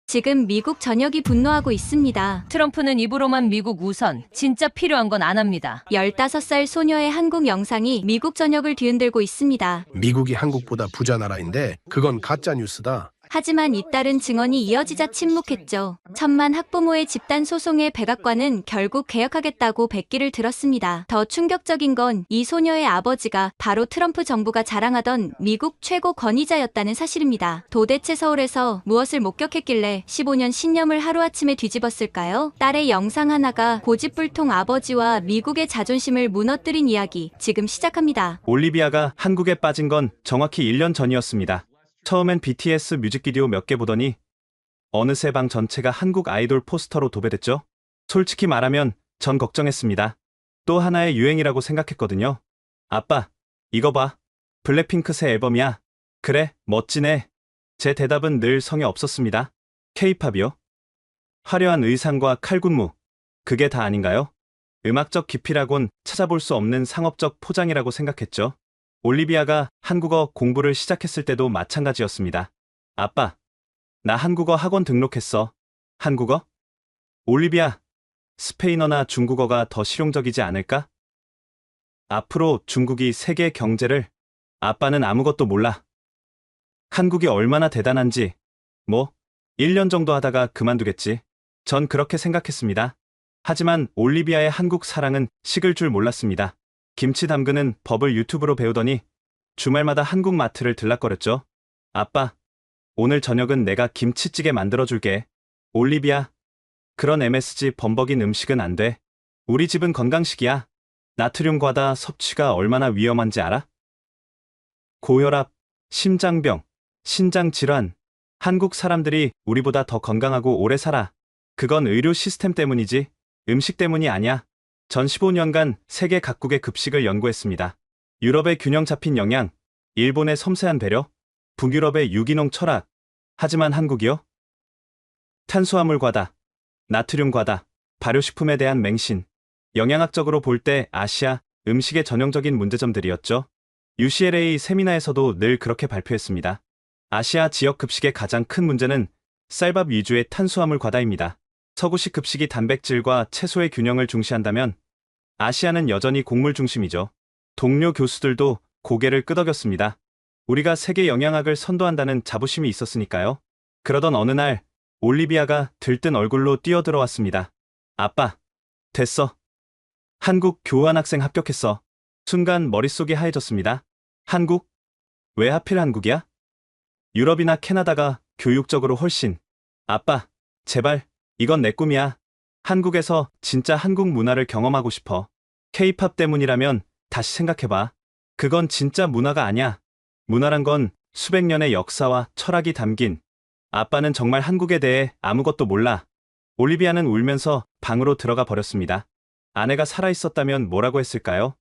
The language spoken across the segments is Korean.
지금 미국 전역이 분노하고 있습니다. 트럼프는 입으로만 미국 우선, 진짜 필요한 건 안 합니다. 15살 소녀의 한국 영상이 미국 전역을 뒤흔들고 있습니다. 미국이 한국보다 부자 나라인데 그건 가짜 뉴스다. 하지만 잇따른 증언이 이어지자 침묵했죠. 천만 학부모의 집단 소송의 백악관은 결국 개혁하겠다고 백기를 들었습니다. 더 충격적인 건 이 소녀의 아버지가 바로 트럼프 정부가 자랑하던 미국 최고 권위자였다는 사실입니다. 도대체 서울에서 무엇을 목격했길래 15년 신념을 하루아침에 뒤집었을까요? 딸의 영상 하나가 고집불통 아버지와 미국의 자존심을 무너뜨린 이야기 지금 시작합니다. 올리비아가 한국에 빠진 건 정확히 1년 전이었습니다. 처음엔 BTS 뮤직비디오 몇 개 보더니 어느새 방 전체가 한국 아이돌 포스터로 도배됐죠? 솔직히 말하면 전 걱정했습니다. 또 하나의 유행이라고 생각했거든요. 아빠, 이거 봐. 블랙핑크 새 앨범이야. 그래, 멋지네. 제 대답은 늘 성에 없었습니다. K-팝이요? 화려한 의상과 칼군무. 그게 다 아닌가요? 음악적 깊이라곤 찾아볼 수 없는 상업적 포장이라고 생각했죠. 올리비아가 한국어 공부를 시작했을 때도 마찬가지였습니다. 아빠, 나 한국어 학원 등록했어. 한국어? 올리비아, 스페인어나 중국어가 더 실용적이지 않을까? 앞으로 중국이 세계 경제를, 아빠는 아무것도 몰라. 한국이 얼마나 대단한지, 1년 정도 하다가 그만두겠지. 전 그렇게 생각했습니다. 하지만 올리비아의 한국 사랑은 식을 줄 몰랐습니다. 김치 담그는 법을 유튜브로 배우더니 주말마다 한국 마트를 들락거렸죠. 아빠, 오늘 저녁은 내가 김치찌개 만들어줄게. 올리비아, 그런 MSG 범벅인 음식은 안 돼. 우리 집은 건강식이야. 나트륨 과다 섭취가 얼마나 위험한지 알아? 고혈압, 심장병, 신장질환. 한국 사람들이 우리보다 더 건강하고 오래 살아. 그건 의료 시스템 때문이지 음식 때문이 아니야. 전 15년간 세계 각국의 급식을 연구했습니다. 유럽의 균형 잡힌 영양, 일본의 섬세한 배려, 북유럽의 유기농 철학. 하지만 한국이요? 탄수화물 과다, 나트륨 과다, 발효식품에 대한 맹신. 영양학적으로 볼 때 아시아 음식의 전형적인 문제점들이었죠. UCLA 세미나에서도 늘 그렇게 발표했습니다. 아시아 지역 급식의 가장 큰 문제는 쌀밥 위주의 탄수화물 과다입니다. 서구식 급식이 단백질과 채소의 균형을 중시한다면 아시아는 여전히 곡물 중심이죠. 동료 교수들도 고개를 끄덕였습니다. 우리가 세계 영양학을 선도한다는 자부심이 있었으니까요. 그러던 어느 날 올리비아가 들뜬 얼굴로 뛰어들어왔습니다. 아빠, 됐어. 한국 교환학생 합격했어. 순간 머릿속이 하얘졌습니다. 한국? 왜 하필 한국이야? 유럽이나 캐나다가 교육적으로 훨씬. 아빠, 제발. 이건 내 꿈이야. 한국에서 진짜 한국 문화를 경험하고 싶어. K-팝 때문이라면 다시 생각해봐. 그건 진짜 문화가 아니야. 문화란 건 수백 년의 역사와 철학이 담긴. 아빠는 정말 한국에 대해 아무것도 몰라. 올리비아는 울면서 방으로 들어가 버렸습니다. 아내가 살아있었다면 뭐라고 했을까요?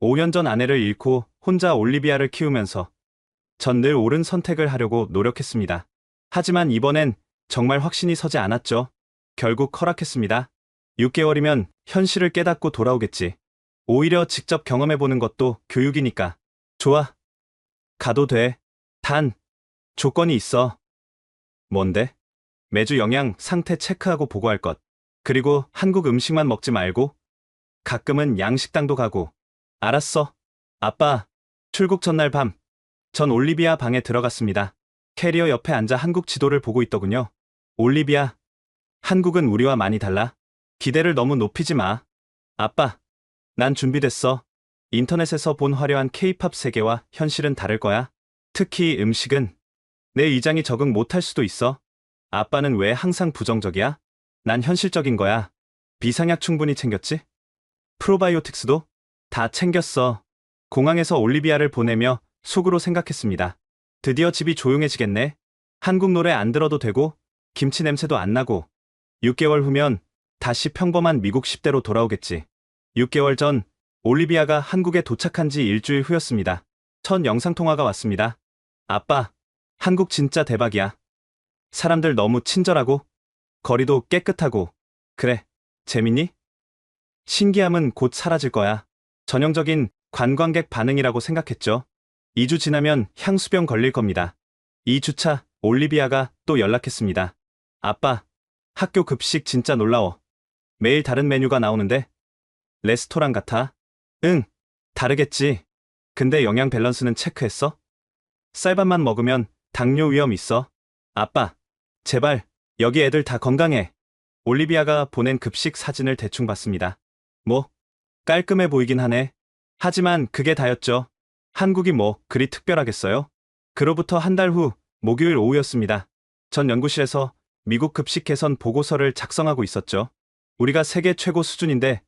5년 전 아내를 잃고 혼자 올리비아를 키우면서 전 늘 옳은 선택을 하려고 노력했습니다. 하지만 이번엔 정말 확신이 서지 않았죠. 결국 허락했습니다. 6개월이면 현실을 깨닫고 돌아오겠지. 오히려 직접 경험해보는 것도 교육이니까. 좋아. 가도 돼. 단, 조건이 있어. 뭔데? 매주 영양 상태 체크하고 보고할 것. 그리고 한국 음식만 먹지 말고 가끔은 양식당도 가고. 알았어. 아빠, 출국 전날 밤, 전 올리비아 방에 들어갔습니다. 캐리어 옆에 앉아 한국 지도를 보고 있더군요. 올리비아, 한국은 우리와 많이 달라. 기대를 너무 높이지 마. 아빠, 난 준비됐어. 인터넷에서 본 화려한 K-팝 세계와 현실은 다를 거야. 특히 음식은 내 위장이 적응 못할 수도 있어. 아빠는 왜 항상 부정적이야? 난 현실적인 거야. 비상약 충분히 챙겼지? 프로바이오틱스도? 다 챙겼어. 공항에서 올리비아를 보내며 속으로 생각했습니다. 드디어 집이 조용해지겠네. 한국 노래 안 들어도 되고 김치 냄새도 안 나고 6개월 후면 다시 평범한 미국 10대로 돌아오겠지. 6개월 전 올리비아가 한국에 도착한 지 일주일 후였습니다. 첫 영상통화가 왔습니다. 아빠, 한국 진짜 대박이야. 사람들 너무 친절하고 거리도 깨끗하고. 그래, 재밌니? 신기함은 곧 사라질 거야. 전형적인 관광객 반응이라고 생각했죠. 2주 지나면 향수병 걸릴 겁니다. 2주차 올리비아가 또 연락했습니다. 아빠, 학교 급식 진짜 놀라워. 매일 다른 메뉴가 나오는데? 레스토랑 같아? 응, 다르겠지. 근데 영양 밸런스는 체크했어? 쌀밥만 먹으면 당뇨 위험 있어. 아빠, 제발, 여기 애들 다 건강해. 올리비아가 보낸 급식 사진을 대충 봤습니다. 뭐, 깔끔해 보이긴 하네. 하지만 그게 다였죠. 한국이 뭐 그리 특별하겠어요? 그로부터 한 달 후 목요일 오후였습니다. 전 연구실에서 미국 급식 개선 보고서를 작성하고 있었죠. 우리가 세계 최고 수준인데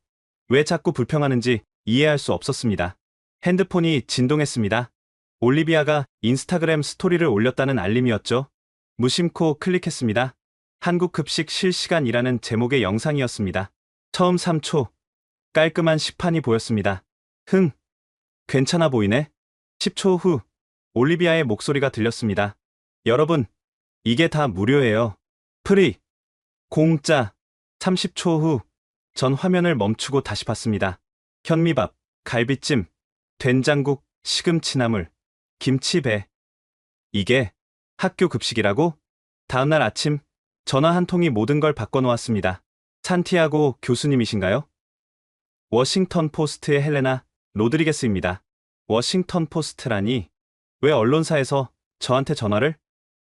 왜 자꾸 불평하는지 이해할 수 없었습니다. 핸드폰이 진동했습니다. 올리비아가 인스타그램 스토리를 올렸다는 알림이었죠. 무심코 클릭했습니다. 한국 급식 실시간이라는 제목의 영상이었습니다. 처음 3초, 깔끔한 시판이 보였습니다. 괜찮아 보이네. 10초 후, 올리비아의 목소리가 들렸습니다. 여러분, 이게 다 무료예요. 프리, 공짜. 30초 후, 전 화면을 멈추고 다시 봤습니다. 현미밥, 갈비찜, 된장국, 시금치나물, 김치배. 이게 학교 급식이라고? 다음날 아침, 전화 한 통이 모든 걸 바꿔놓았습니다. 산티아고 교수님이신가요? 워싱턴 포스트의 헬레나 로드리게스입니다. 워싱턴 포스트라니? 왜 언론사에서 저한테 전화를?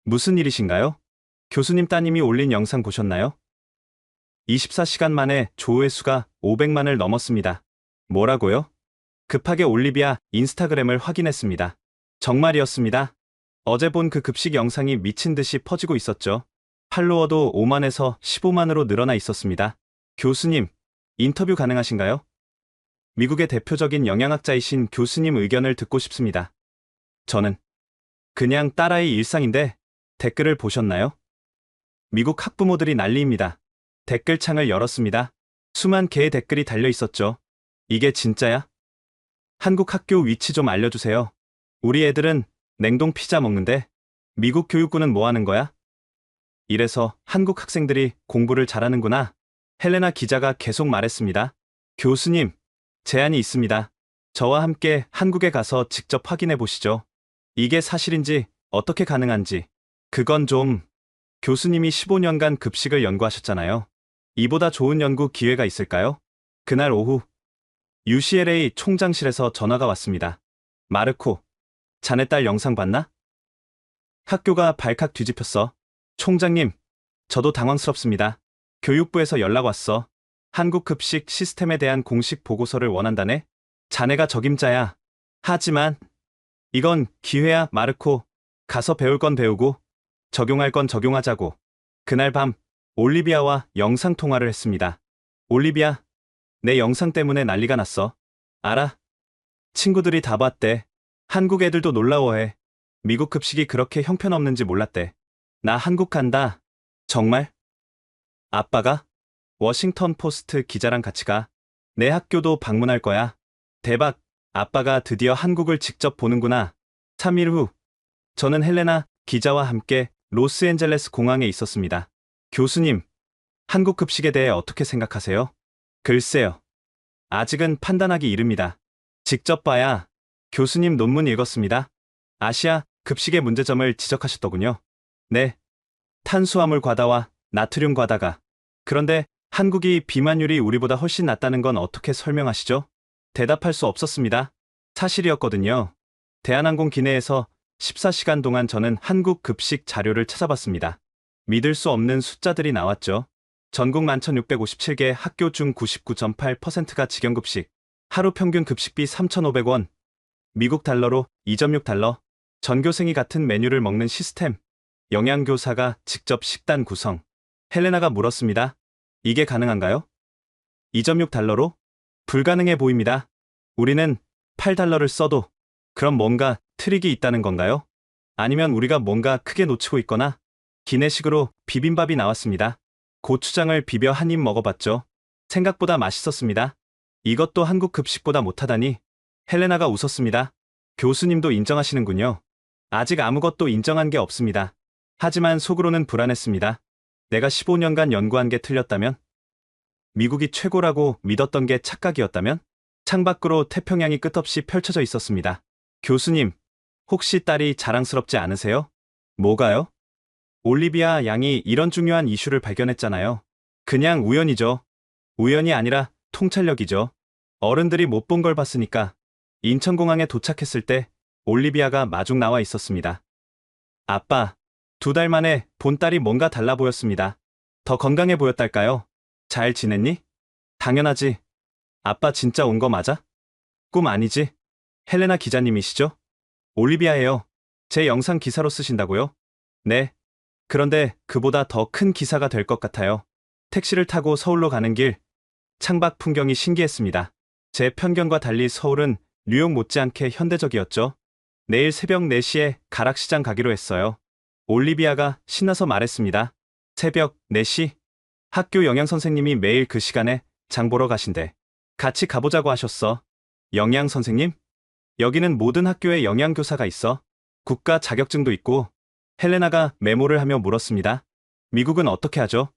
무슨 일이신가요? 교수님 따님이 올린 영상 보셨나요? 24시간 만에 조회수가 500만을 넘었습니다. 뭐라고요? 급하게 올리비아 인스타그램을 확인했습니다. 정말이었습니다. 어제 본 그 급식 영상이 미친 듯이 퍼지고 있었죠. 팔로워도 5만에서 15만으로 늘어나 있었습니다. 교수님, 인터뷰 가능하신가요? 미국의 대표적인 영양학자이신 교수님 의견을 듣고 싶습니다. 저는 그냥 딸아이 일상인데 댓글을 보셨나요? 미국 학부모들이 난리입니다. 댓글창을 열었습니다. 수만 개의 댓글이 달려 있었죠. 이게 진짜야? 한국 학교 위치 좀 알려주세요. 우리 애들은 냉동 피자 먹는데 미국 교육부는 뭐 하는 거야? 이래서 한국 학생들이 공부를 잘하는구나. 헬레나 기자가 계속 말했습니다. 교수님, 제안이 있습니다. 저와 함께 한국에 가서 직접 확인해 보시죠. 이게 사실인지 어떻게 가능한지. 그건 좀... 교수님이 15년간 급식을 연구하셨잖아요. 이보다 좋은 연구 기회가 있을까요? 그날 오후 UCLA 총장실에서 전화가 왔습니다. 마르코, 자네 딸 영상 봤나? 학교가 발칵 뒤집혔어. 총장님, 저도 당황스럽습니다. 교육부에서 연락 왔어. 한국 급식 시스템에 대한 공식 보고서를 원한다네? 자네가 적임자야. 하지만 이건 기회야, 마르코. 가서 배울 건 배우고 적용할 건 적용하자고. 그날 밤 올리비아와 영상통화를 했습니다. 올리비아, 내 영상 때문에 난리가 났어. 알아? 친구들이 다 봤대. 한국 애들도 놀라워해. 미국 급식이 그렇게 형편없는지 몰랐대. 나 한국 간다. 정말? 아빠가? 워싱턴 포스트 기자랑 같이 가. 내 학교도 방문할 거야. 대박, 아빠가 드디어 한국을 직접 보는구나. 3일 후, 저는 헬레나 기자와 함께 로스앤젤레스 공항에 있었습니다. 교수님, 한국 급식에 대해 어떻게 생각하세요? 글쎄요. 아직은 판단하기 이릅니다. 직접 봐야. 교수님 논문 읽었습니다. 아시아 급식의 문제점을 지적하셨더군요. 네. 탄수화물 과다와 나트륨 과다가. 그런데 한국이 비만율이 우리보다 훨씬 낮다는 건 어떻게 설명하시죠? 대답할 수 없었습니다. 사실이었거든요. 대한항공 기내에서 14시간 동안 저는 한국 급식 자료를 찾아봤습니다. 믿을 수 없는 숫자들이 나왔죠. 전국 11,657개 학교 중 99.8%가 직영급식, 하루 평균 급식비 3,500원, 미국 달러로 2.6달러, 전교생이 같은 메뉴를 먹는 시스템, 영양교사가 직접 식단 구성. 헬레나가 물었습니다. 이게 가능한가요? 2.6달러로? 불가능해 보입니다. 우리는 8달러를 써도. 그럼 뭔가 트릭이 있다는 건가요? 아니면 우리가 뭔가 크게 놓치고 있거나? 기내식으로 비빔밥이 나왔습니다. 고추장을 비벼 한 입 먹어봤죠. 생각보다 맛있었습니다. 이것도 한국 급식보다 못하다니. 헬레나가 웃었습니다. 교수님도 인정하시는군요. 아직 아무것도 인정한 게 없습니다. 하지만 속으로는 불안했습니다. 내가 15년간 연구한 게 틀렸다면? 미국이 최고라고 믿었던 게 착각이었다면? 창밖으로 태평양이 끝없이 펼쳐져 있었습니다. 교수님, 혹시 딸이 자랑스럽지 않으세요? 뭐가요? 올리비아 양이 이런 중요한 이슈를 발견했잖아요. 그냥 우연이죠. 우연이 아니라 통찰력이죠. 어른들이 못 본 걸 봤으니까 인천공항에 도착했을 때 올리비아가 마중 나와 있었습니다. 아빠, 2달 만에 본 딸이 뭔가 달라 보였습니다. 더 건강해 보였달까요? 잘 지냈니? 당연하지. 아빠 진짜 온 거 맞아? 꿈 아니지? 헬레나 기자님이시죠? 올리비아예요. 제 영상 기사로 쓰신다고요? 네. 그런데 그보다 더 큰 기사가 될 것 같아요. 택시를 타고 서울로 가는 길, 창밖 풍경이 신기했습니다. 제 편견과 달리 서울은 뉴욕 못지않게 현대적이었죠. 내일 새벽 4시에 가락시장 가기로 했어요. 올리비아가 신나서 말했습니다. 새벽 4시? 학교 영양선생님이 매일 그 시간에 장 보러 가신대. 같이 가보자고 하셨어. 영양선생님? 여기는 모든 학교에 영양교사가 있어. 국가 자격증도 있고. 헬레나가 메모를 하며 물었습니다. 미국은 어떻게 하죠?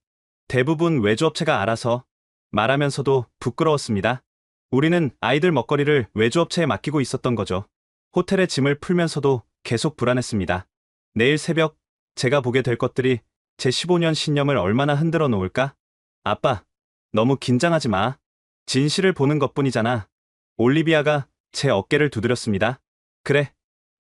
대부분 외주업체가 알아서. 말하면서도 부끄러웠습니다. 우리는 아이들 먹거리를 외주업체에 맡기고 있었던 거죠. 호텔에 짐을 풀면서도 계속 불안했습니다. 내일 새벽 제가 보게 될 것들이 제 15년 신념을 얼마나 흔들어 놓을까? 아빠, 너무 긴장하지 마. 진실을 보는 것뿐이잖아. 올리비아가 제 어깨를 두드렸습니다. 그래,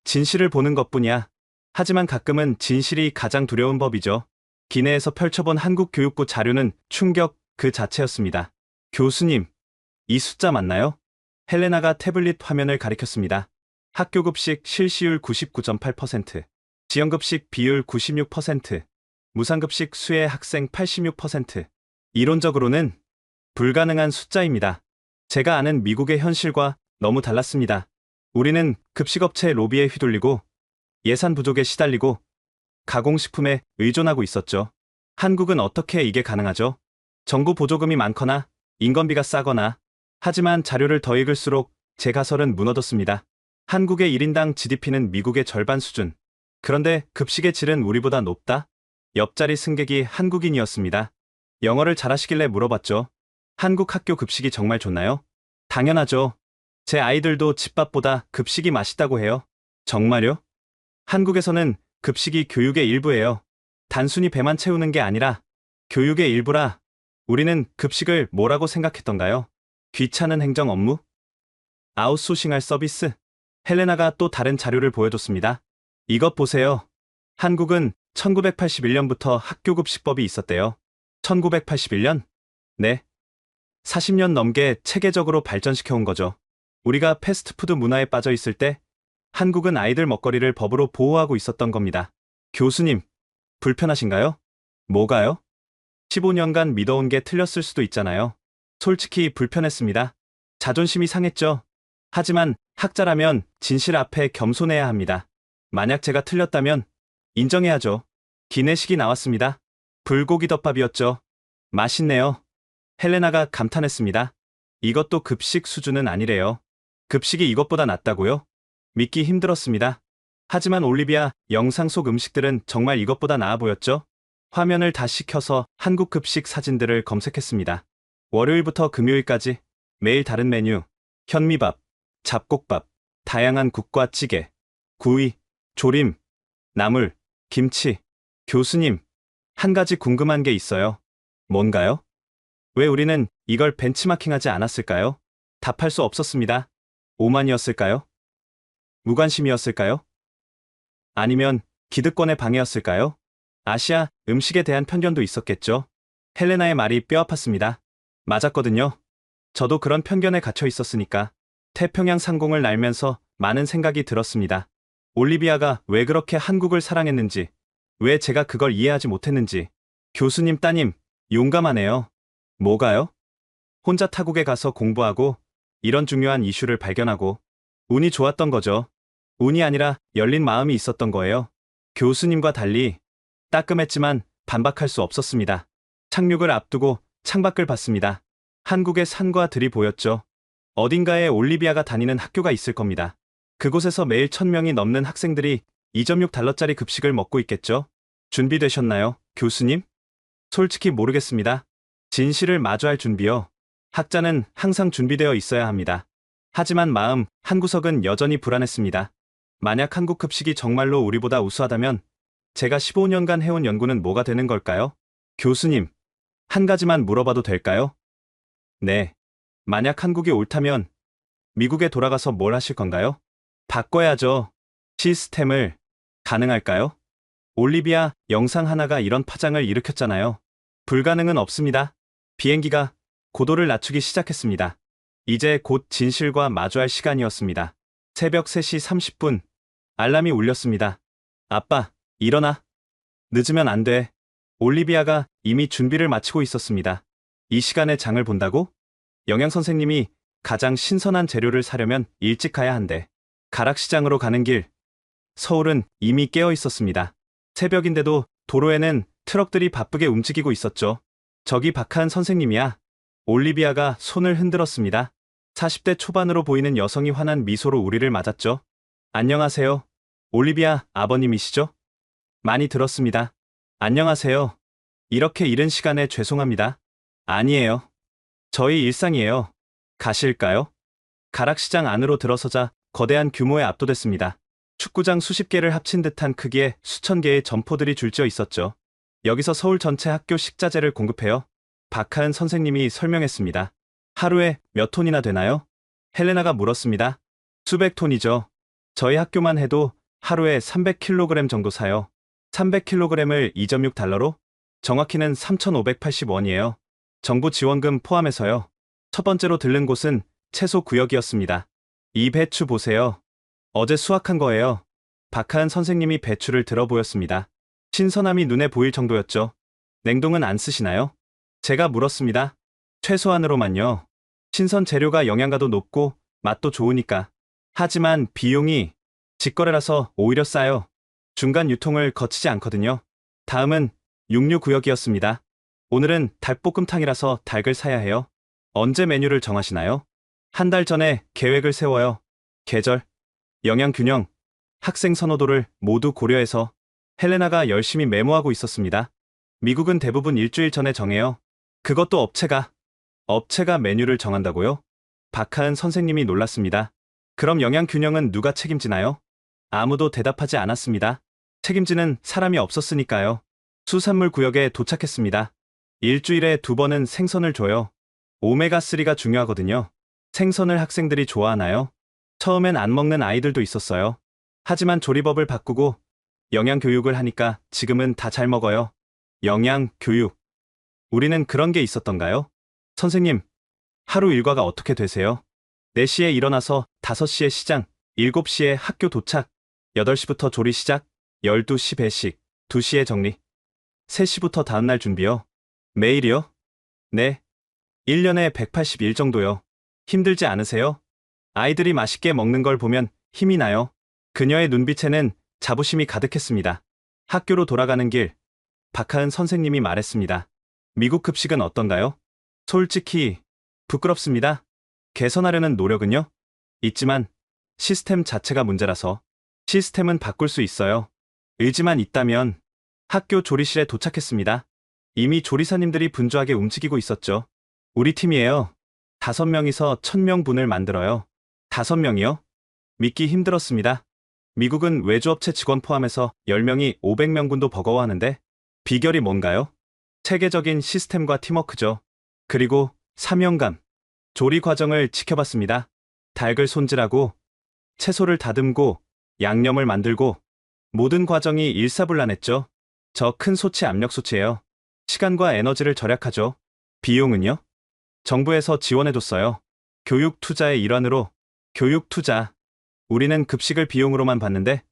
진실을 보는 것뿐이야. 하지만 가끔은 진실이 가장 두려운 법이죠. 기내에서 펼쳐본 한국 교육부 자료는 충격 그 자체였습니다. 교수님, 이 숫자 맞나요? 헬레나가 태블릿 화면을 가리켰습니다. 학교급식 실시율 99.8%, 지연급식 비율 96%, 무상급식 수혜 학생 86%. 이론적으로는 불가능한 숫자입니다. 제가 아는 미국의 현실과 너무 달랐습니다. 우리는 급식업체 로비에 휘둘리고 예산 부족에 시달리고 가공식품에 의존하고 있었죠. 한국은 어떻게 이게 가능하죠? 정부 보조금이 많거나 인건비가 싸거나. 하지만 자료를 더 읽을수록 제 가설은 무너졌습니다. 한국의 1인당 GDP는 미국의 절반 수준. 그런데 급식의 질은 우리보다 높다? 옆자리 승객이 한국인이었습니다. 영어를 잘하시길래 물어봤죠. 한국 학교 급식이 정말 좋나요? 당연하죠. 제 아이들도 집밥보다 급식이 맛있다고 해요. 정말요? 한국에서는 급식이 교육의 일부예요. 단순히 배만 채우는 게 아니라 교육의 일부라. 우리는 급식을 뭐라고 생각했던가요? 귀찮은 행정 업무? 아웃소싱할 서비스? 헬레나가 또 다른 자료를 보여줬습니다. 이것 보세요. 한국은 1981년부터 학교급식법이 있었대요. 1981년? 네. 40년 넘게 체계적으로 발전시켜온 거죠. 우리가 패스트푸드 문화에 빠져 있을 때 한국은 아이들 먹거리를 법으로 보호하고 있었던 겁니다. 교수님, 불편하신가요? 뭐가요? 15년간 믿어온 게 틀렸을 수도 있잖아요. 솔직히 불편했습니다. 자존심이 상했죠. 하지만 학자라면 진실 앞에 겸손해야 합니다. 만약 제가 틀렸다면 인정해야죠. 기내식이 나왔습니다. 불고기 덮밥이었죠. 맛있네요. 헬레나가 감탄했습니다. 이것도 급식 수준은 아니래요. 급식이 이것보다 낫다고요? 믿기 힘들었습니다. 하지만 올리비아 영상 속 음식들은 정말 이것보다 나아 보였죠? 화면을 다시 켜서 한국 급식 사진들을 검색했습니다. 월요일부터 금요일까지 매일 다른 메뉴, 현미밥, 잡곡밥, 다양한 국과 찌개, 구이, 조림, 나물, 김치. 교수님, 한 가지 궁금한 게 있어요. 뭔가요? 왜 우리는 이걸 벤치마킹하지 않았을까요? 답할 수 없었습니다. 오만이었을까요? 무관심이었을까요? 아니면 기득권의 방해였을까요? 아시아 음식에 대한 편견도 있었겠죠. 헬레나의 말이 뼈 아팠습니다. 맞았거든요. 저도 그런 편견에 갇혀 있었으니까. 태평양 상공을 날면서 많은 생각이 들었습니다. 올리비아가 왜 그렇게 한국을 사랑했는지, 왜 제가 그걸 이해하지 못했는지. 교수님 따님, 용감하네요. 뭐가요? 혼자 타국에 가서 공부하고 이런 중요한 이슈를 발견하고 운이 좋았던 거죠. 운이 아니라 열린 마음이 있었던 거예요. 교수님과 달리 따끔했지만 반박할 수 없었습니다. 착륙을 앞두고 창밖을 봤습니다. 한국의 산과 들이 보였죠. 어딘가에 올리비아가 다니는 학교가 있을 겁니다. 그곳에서 매일 1000명이 넘는 학생들이 2.6달러짜리 급식을 먹고 있겠죠. 준비되셨나요, 교수님? 솔직히 모르겠습니다. 진실을 마주할 준비요. 학자는 항상 준비되어 있어야 합니다. 하지만 마음 한구석은 여전히 불안했습니다. 만약 한국 급식이 정말로 우리보다 우수하다면 제가 15년간 해온 연구는 뭐가 되는 걸까요? 교수님, 한 가지만 물어봐도 될까요? 네. 만약 한국이 옳다면 미국에 돌아가서 뭘 하실 건가요? 바꿔야죠. 시스템을. 가능할까요? 올리비아, 영상 하나가 이런 파장을 일으켰잖아요. 불가능은 없습니다. 비행기가 고도를 낮추기 시작했습니다. 이제 곧 진실과 마주할 시간이었습니다. 새벽 3시 30분, 알람이 울렸습니다. 아빠, 일어나. 늦으면 안 돼. 올리비아가 이미 준비를 마치고 있었습니다. 이 시간에 장을 본다고? 영양 선생님이 가장 신선한 재료를 사려면 일찍 가야 한대. 가락시장으로 가는 길. 서울은 이미 깨어 있었습니다. 새벽인데도 도로에는 트럭들이 바쁘게 움직이고 있었죠. 저기 박하은 선생님이야. 올리비아가 손을 흔들었습니다. 40대 초반으로 보이는 여성이 환한 미소로 우리를 맞았죠. 안녕하세요. 올리비아 아버님이시죠? 많이 들었습니다. 안녕하세요. 이렇게 이른 시간에 죄송합니다. 아니에요. 저희 일상이에요. 가실까요? 가락시장 안으로 들어서자 거대한 규모에 압도됐습니다. 축구장 수십 개를 합친 듯한 크기의 수천 개의 점포들이 줄지어 있었죠. 여기서 서울 전체 학교 식자재를 공급해요. 박하은 선생님이 설명했습니다. 하루에 몇 톤이나 되나요? 헬레나가 물었습니다. 수백 톤이죠. 저희 학교만 해도 하루에 300kg 정도 사요. 300kg을 2.6달러로? 정확히는 3,580원이에요. 정부 지원금 포함해서요. 첫 번째로 들른 곳은 채소 구역이었습니다. 이 배추 보세요. 어제 수확한 거예요. 박하은 선생님이 배추를 들어 보였습니다. 신선함이 눈에 보일 정도였죠. 냉동은 안 쓰시나요? 제가 물었습니다. 최소한으로만요. 신선 재료가 영양가도 높고 맛도 좋으니까. 하지만 비용이 직거래라서 오히려 싸요. 중간 유통을 거치지 않거든요. 다음은 육류 구역이었습니다. 오늘은 닭볶음탕이라서 닭을 사야 해요. 언제 메뉴를 정하시나요? 한 달 전에 계획을 세워요. 계절, 영양 균형, 학생 선호도를 모두 고려해서. 헬레나가 열심히 메모하고 있었습니다. 미국은 대부분 일주일 전에 정해요. 그것도 업체가 메뉴를 정한다고요? 박하은 선생님이 놀랐습니다. 그럼 영양 균형은 누가 책임지나요? 아무도 대답하지 않았습니다. 책임지는 사람이 없었으니까요. 수산물 구역에 도착했습니다. 일주일에 2번은 생선을 줘요. 오메가3가 중요하거든요. 생선을 학생들이 좋아하나요? 처음엔 안 먹는 아이들도 있었어요. 하지만 조리법을 바꾸고 영양 교육을 하니까 지금은 다 잘 먹어요. 영양 교육. 우리는 그런 게 있었던가요? 선생님, 하루 일과가 어떻게 되세요? 4시에 일어나서 5시에 시장, 7시에 학교 도착, 8시부터 조리 시작, 12시 배식, 2시에 정리, 3시부터 다음날 준비요. 매일이요? 네. 1년에 180일 정도요. 힘들지 않으세요? 아이들이 맛있게 먹는 걸 보면 힘이 나요. 그녀의 눈빛에는 자부심이 가득했습니다. 학교로 돌아가는 길, 박하은 선생님이 말했습니다. 미국 급식은 어떤가요? 솔직히 부끄럽습니다. 개선하려는 노력은요? 있지만 시스템 자체가 문제라서. 시스템은 바꿀 수 있어요. 의지만 있다면. 학교 조리실에 도착했습니다. 이미 조리사님들이 분주하게 움직이고 있었죠. 우리 팀이에요. 5명이서 1000명분을 만들어요. 5명이요? 믿기 힘들었습니다. 미국은 외주업체 직원 포함해서 10명이 500명분도 버거워하는데 비결이 뭔가요? 체계적인 시스템과 팀워크죠. 그리고 사명감. 조리 과정을 지켜봤습니다. 닭을 손질하고 채소를 다듬고 양념을 만들고 모든 과정이 일사불란했죠. 저 큰 소치 압력 소치예요. 시간과 에너지를 절약하죠. 비용은요? 정부에서 지원해줬어요. 교육 투자의 일환으로. 교육 투자. 우리는 급식을 비용으로만 받는데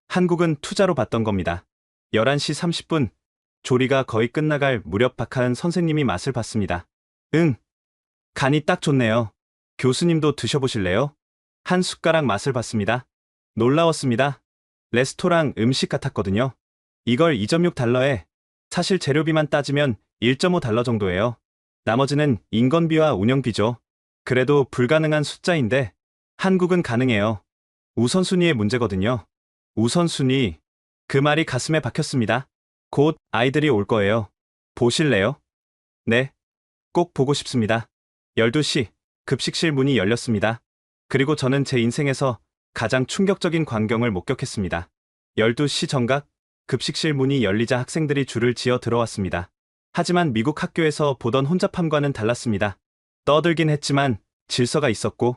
한국은 투자로 받던 겁니다. 11시 30분. 조리가 거의 끝나갈 무렵 박하은 선생님이 맛을 봤습니다. 응. 간이 딱 좋네요. 교수님도 드셔보실래요? 한 숟가락 맛을 봤습니다. 놀라웠습니다. 레스토랑 음식 같았거든요. 이걸 2.6달러에, 사실 재료비만 따지면 1.5달러 정도예요. 나머지는 인건비와 운영비죠. 그래도 불가능한 숫자인데 한국은 가능해요. 우선순위의 문제거든요. 우선순위. 그 말이 가슴에 박혔습니다. 곧 아이들이 올 거예요. 보실래요? 네. 꼭 보고 싶습니다. 12시 급식실 문이 열렸습니다. 그리고 저는 제 인생에서 가장 충격적인 광경을 목격했습니다. 12시 정각 급식실 문이 열리자 학생들이 줄을 지어 들어왔습니다. 하지만 미국 학교에서 보던 혼잡함과는 달랐습니다. 떠들긴 했지만 질서가 있었고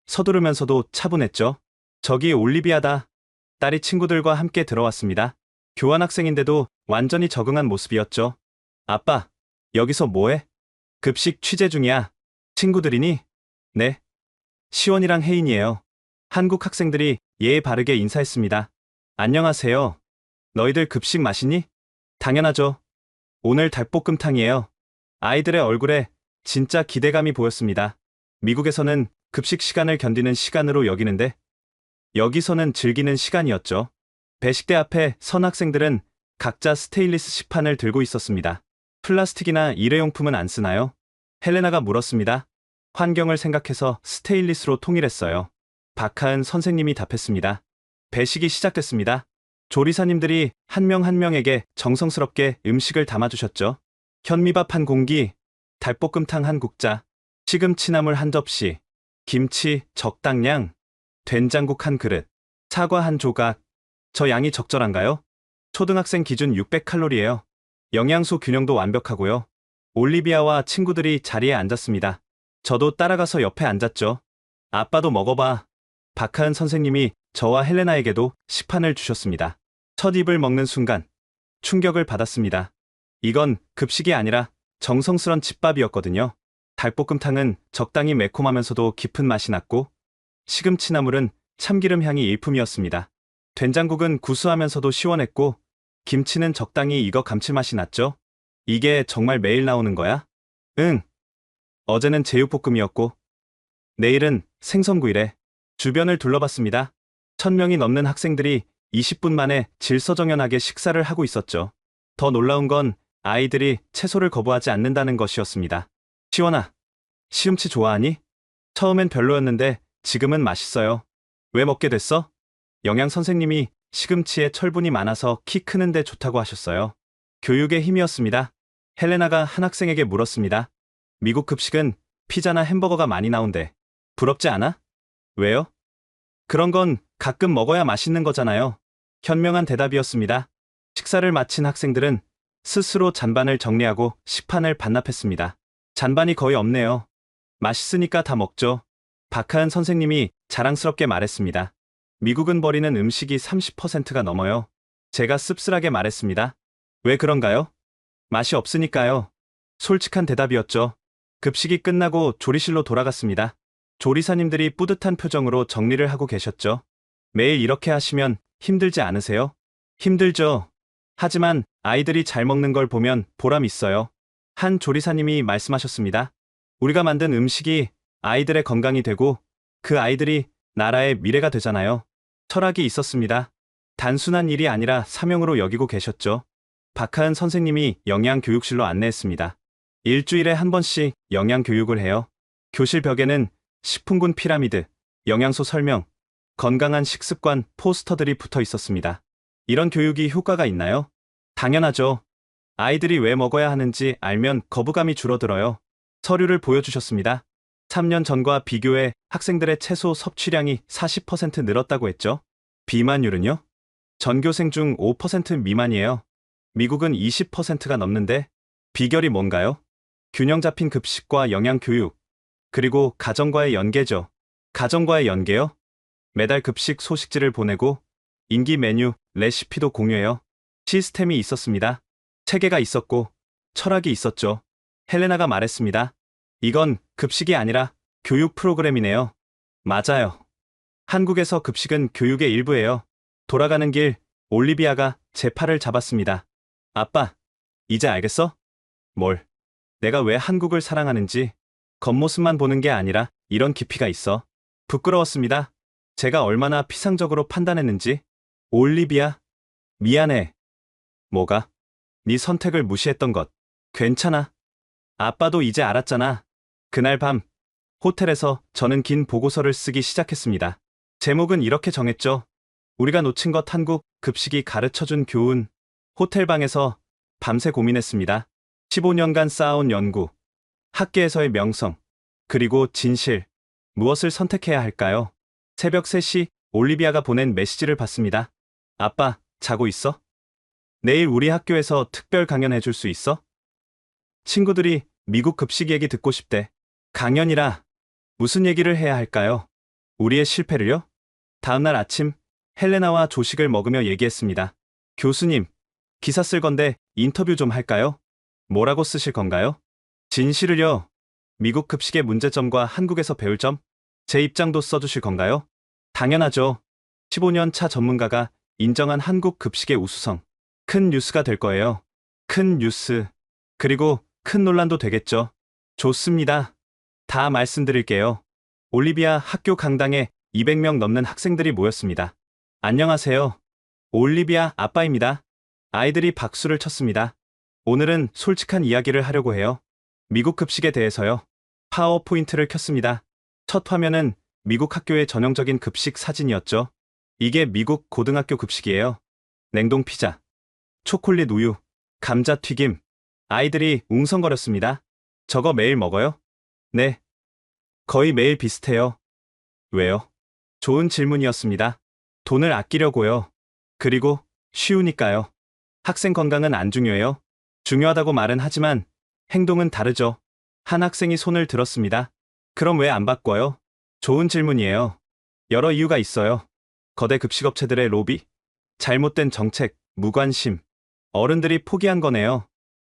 서두르면서도 차분했죠. 저기 올리비아다. 딸이 친구들과 함께 들어왔습니다. 교환학생인데도 완전히 적응한 모습이었죠. 아빠, 여기서 뭐해? 급식 취재 중이야. 친구들이니? 네. 시원이랑 혜인이에요. 한국 학생들이 예의 바르게 인사했습니다. 안녕하세요. 너희들 급식 마시니? 당연하죠. 오늘 닭볶음탕이에요. 아이들의 얼굴에 진짜 기대감이 보였습니다. 미국에서는 급식 시간을 견디는 시간으로 여기는데 여기서는 즐기는 시간이었죠. 배식대 앞에 선 학생들은 각자 스테인리스 시판을 들고 있었습니다. 플라스틱이나 일회용품은 안 쓰나요? 헬레나가 물었습니다. 환경을 생각해서 스테인리스로 통일했어요. 박하은 선생님이 답했습니다. 배식이 시작됐습니다. 조리사님들이 한 명 한 명에게 정성스럽게 음식을 담아주셨죠. 현미밥 한 공기, 닭볶음탕 한 국자, 시금치나물 한 접시, 김치 적당량, 된장국 한 그릇, 사과 한 조각. 저 양이 적절한가요? 초등학생 기준 600칼로리예요. 영양소 균형도 완벽하고요. 올리비아와 친구들이 자리에 앉았습니다. 저도 따라가서 옆에 앉았죠. 아빠도 먹어봐. 박하은 선생님이 저와 헬레나에게도 식판을 주셨습니다. 첫 입을 먹는 순간 충격을 받았습니다. 이건 급식이 아니라 정성스런 집밥이었거든요. 닭볶음탕은 적당히 매콤하면서도 깊은 맛이 났고 시금치나물은 참기름 향이 일품이었습니다. 된장국은 구수하면서도 시원했고 김치는 적당히 익어 감칠맛이 났죠. 이게 정말 매일 나오는 거야? 응. 어제는 제육볶음이었고 내일은 생선구이래. 주변을 둘러봤습니다. 1000명이 넘는 학생들이 20분 만에 질서정연하게 식사를 하고 있었죠. 더 놀라운 건 아이들이 채소를 거부하지 않는다는 것이었습니다. 시원아, 시금치 좋아하니? 처음엔 별로였는데 지금은 맛있어요. 왜 먹게 됐어? 영양 선생님이 시금치에 철분이 많아서 키 크는데 좋다고 하셨어요. 교육의 힘이었습니다. 헬레나가 한 학생에게 물었습니다. 미국 급식은 피자나 햄버거가 많이 나온대. 부럽지 않아? 왜요? 그런 건 가끔 먹어야 맛있는 거잖아요. 현명한 대답이었습니다. 식사를 마친 학생들은 스스로 잔반을 정리하고 식판을 반납했습니다. 잔반이 거의 없네요. 맛있으니까 다 먹죠. 박하은 선생님이 자랑스럽게 말했습니다. 미국은 버리는 음식이 30%가 넘어요. 제가 씁쓸하게 말했습니다. 왜 그런가요? 맛이 없으니까요. 솔직한 대답이었죠. 급식이 끝나고 조리실로 돌아갔습니다. 조리사님들이 뿌듯한 표정으로 정리를 하고 계셨죠. 매일 이렇게 하시면 힘들지 않으세요? 힘들죠. 하지만 아이들이 잘 먹는 걸 보면 보람 있어요. 한 조리사님이 말씀하셨습니다. 우리가 만든 음식이 아이들의 건강이 되고 그 아이들이 나라의 미래가 되잖아요. 철학이 있었습니다. 단순한 일이 아니라 사명으로 여기고 계셨죠. 박하은 선생님이 영양교육실로 안내했습니다. 일주일에 한 번씩 영양교육을 해요. 교실 벽에는 식품군 피라미드, 영양소 설명, 건강한 식습관 포스터들이 붙어 있었습니다. 이런 교육이 효과가 있나요? 당연하죠. 아이들이 왜 먹어야 하는지 알면 거부감이 줄어들어요. 서류를 보여주셨습니다. 3년 전과 비교해 학생들의 채소 섭취량이 40% 늘었다고 했죠. 비만율은요? 전교생 중 5% 미만이에요. 미국은 20%가 넘는데 비결이 뭔가요? 균형 잡힌 급식과 영양교육, 그리고 가정과의 연계죠. 가정과의 연계요? 매달 급식 소식지를 보내고 인기 메뉴, 레시피도 공유해요. 시스템이 있었습니다. 체계가 있었고 철학이 있었죠. 헬레나가 말했습니다. 이건 급식이 아니라 교육 프로그램이네요. 맞아요. 한국에서 급식은 교육의 일부예요. 돌아가는 길, 올리비아가 제 팔을 잡았습니다. 아빠, 이제 알겠어? 뭘? 내가 왜 한국을 사랑하는지. 겉모습만 보는 게 아니라 이런 깊이가 있어. 부끄러웠습니다. 제가 얼마나 피상적으로 판단했는지. 올리비아, 미안해. 뭐가? 네 선택을 무시했던 것. 괜찮아. 아빠도 이제 알았잖아. 그날 밤, 호텔에서 저는 긴 보고서를 쓰기 시작했습니다. 제목은 이렇게 정했죠. 우리가 놓친 것 한국 급식이 가르쳐준 교훈. 호텔방에서 밤새 고민했습니다. 15년간 쌓아온 연구, 학계에서의 명성, 그리고 진실. 무엇을 선택해야 할까요? 새벽 3시 올리비아가 보낸 메시지를 봤습니다. 아빠, 자고 있어? 내일 우리 학교에서 특별 강연 해줄 수 있어? 친구들이 미국 급식 얘기 듣고 싶대. 강연이라 무슨 얘기를 해야 할까요? 우리의 실패를요? 다음날 아침 헬레나와 조식을 먹으며 얘기했습니다. 교수님, 기사 쓸 건데 인터뷰 좀 할까요? 뭐라고 쓰실 건가요? 진실을요. 미국 급식의 문제점과 한국에서 배울 점? 제 입장도 써주실 건가요? 당연하죠. 15년 차 전문가가 인정한 한국 급식의 우수성. 큰 뉴스가 될 거예요. 큰 뉴스. 그리고 큰 논란도 되겠죠. 좋습니다. 다 말씀드릴게요. 올리비아 학교 강당에 200명 넘는 학생들이 모였습니다. 안녕하세요. 올리비아 아빠입니다. 아이들이 박수를 쳤습니다. 오늘은 솔직한 이야기를 하려고 해요. 미국 급식에 대해서요. 파워포인트를 켰습니다. 첫 화면은 미국 학교의 전형적인 급식 사진이었죠. 이게 미국 고등학교 급식이에요. 냉동 피자, 초콜릿 우유, 감자튀김. 아이들이 웅성거렸습니다. 저거 매일 먹어요? 네. 거의 매일 비슷해요. 왜요? 좋은 질문이었습니다. 돈을 아끼려고요. 그리고 쉬우니까요. 학생 건강은 안 중요해요. 중요하다고 말은 하지만 행동은 다르죠. 한 학생이 손을 들었습니다. 그럼 왜 안 바꿔요? 좋은 질문이에요. 여러 이유가 있어요. 거대 급식업체들의 로비, 잘못된 정책, 무관심. 어른들이 포기한 거네요.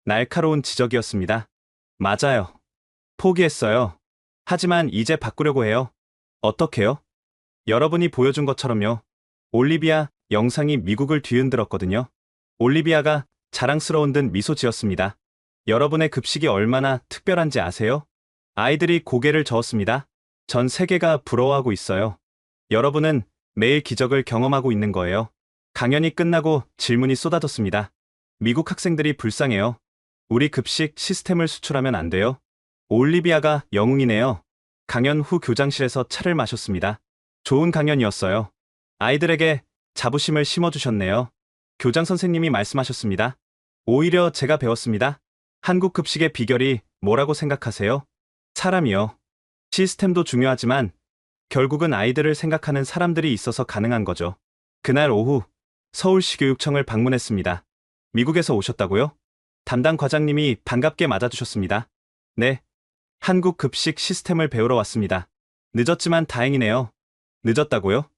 날카로운 지적이었습니다. 맞아요. 포기했어요. 하지만 이제 바꾸려고 해요. 어떻게요? 여러분이 보여준 것처럼요. 올리비아 영상이 미국을 뒤흔들었거든요. 올리비아가 자랑스러운 듯 미소 지었습니다. 여러분의 급식이 얼마나 특별한지 아세요? 아이들이 고개를 저었습니다. 전 세계가 부러워하고 있어요. 여러분은 매일 기적을 경험하고 있는 거예요. 강연이 끝나고 질문이 쏟아졌습니다. 미국 학생들이 불쌍해요. 우리 급식 시스템을 수출하면 안 돼요? 올리비아가 영웅이네요. 강연 후 교장실에서 차를 마셨습니다. 좋은 강연이었어요. 아이들에게 자부심을 심어주셨네요. 교장 선생님이 말씀하셨습니다. 오히려 제가 배웠습니다. 한국 급식의 비결이 뭐라고 생각하세요? 사람이요. 시스템도 중요하지만 결국은 아이들을 생각하는 사람들이 있어서 가능한 거죠. 그날 오후 서울시 교육청을 방문했습니다. 미국에서 오셨다고요? 담당 과장님이 반갑게 맞아주셨습니다. 네. 한국 급식 시스템을 배우러 왔습니다. 늦었지만 다행이네요. 늦었다고요?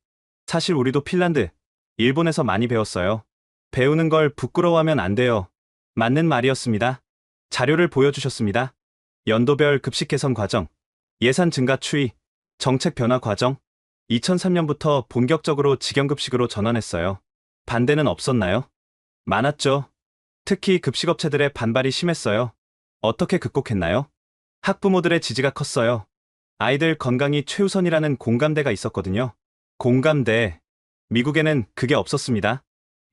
사실 우리도 핀란드, 일본에서 많이 배웠어요. 배우는 걸 부끄러워하면 안 돼요. 맞는 말이었습니다. 자료를 보여주셨습니다. 연도별 급식 개선 과정, 예산 증가 추이, 정책 변화 과정. 2003년부터 본격적으로 직영급식으로 전환했어요. 반대는 없었나요? 많았죠. 특히 급식업체들의 반발이 심했어요. 어떻게 극복했나요? 학부모들의 지지가 컸어요. 아이들 건강이 최우선이라는 공감대가 있었거든요. 공감대. 미국에는 그게 없었습니다.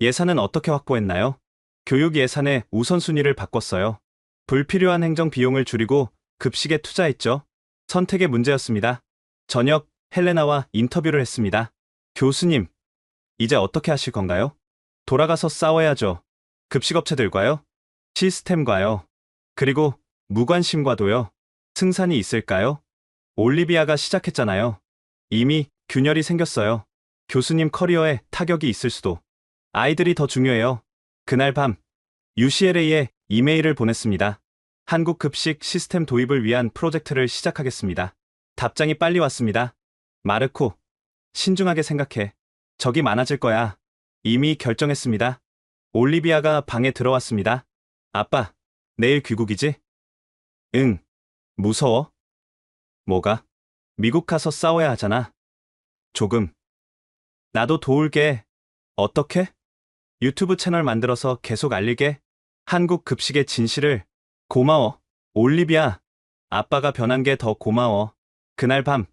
예산은 어떻게 확보했나요? 교육 예산의 우선순위를 바꿨어요. 불필요한 행정 비용을 줄이고 급식에 투자했죠. 선택의 문제였습니다. 저녁 헬레나와 인터뷰를 했습니다. 교수님, 이제 어떻게 하실 건가요? 돌아가서 싸워야죠. 급식업체들과요? 시스템과요? 그리고 무관심과도요? 승산이 있을까요? 올리비아가 시작했잖아요. 이미 균열이 생겼어요. 교수님 커리어에 타격이 있을 수도. 아이들이 더 중요해요. 그날 밤 UCLA에 이메일을 보냈습니다. 한국 급식 시스템 도입을 위한 프로젝트를 시작하겠습니다. 답장이 빨리 왔습니다. 마르코, 신중하게 생각해. 적이 많아질 거야. 이미 결정했습니다. 올리비아가 방에 들어왔습니다. 아빠, 내일 귀국이지? 응. 무서워? 뭐가? 미국 가서 싸워야 하잖아. 조금. 나도 도울게. 어떻게? 유튜브 채널 만들어서 계속 알리게. 한국 급식의 진실을. 고마워. 올리비아. 아빠가 변한 게 더 고마워. 그날 밤,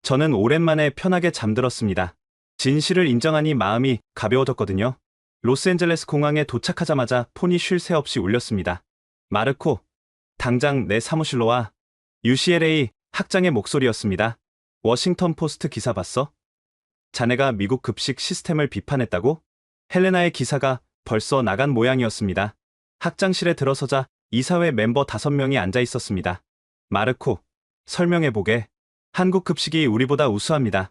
저는 오랜만에 편하게 잠들었습니다. 진실을 인정하니 마음이 가벼워졌거든요. 로스앤젤레스 공항에 도착하자마자 폰이 쉴 새 없이 울렸습니다. 마르코, 당장 내 사무실로 와. UCLA 학장의 목소리였습니다. 워싱턴 포스트 기사 봤어? 자네가 미국 급식 시스템을 비판했다고? 헬레나의 기사가 벌써 나간 모양이었습니다. 학장실에 들어서자 이사회 멤버 5명이 앉아 있었습니다. 마르코, 설명해보게. 한국 급식이 우리보다 우수합니다.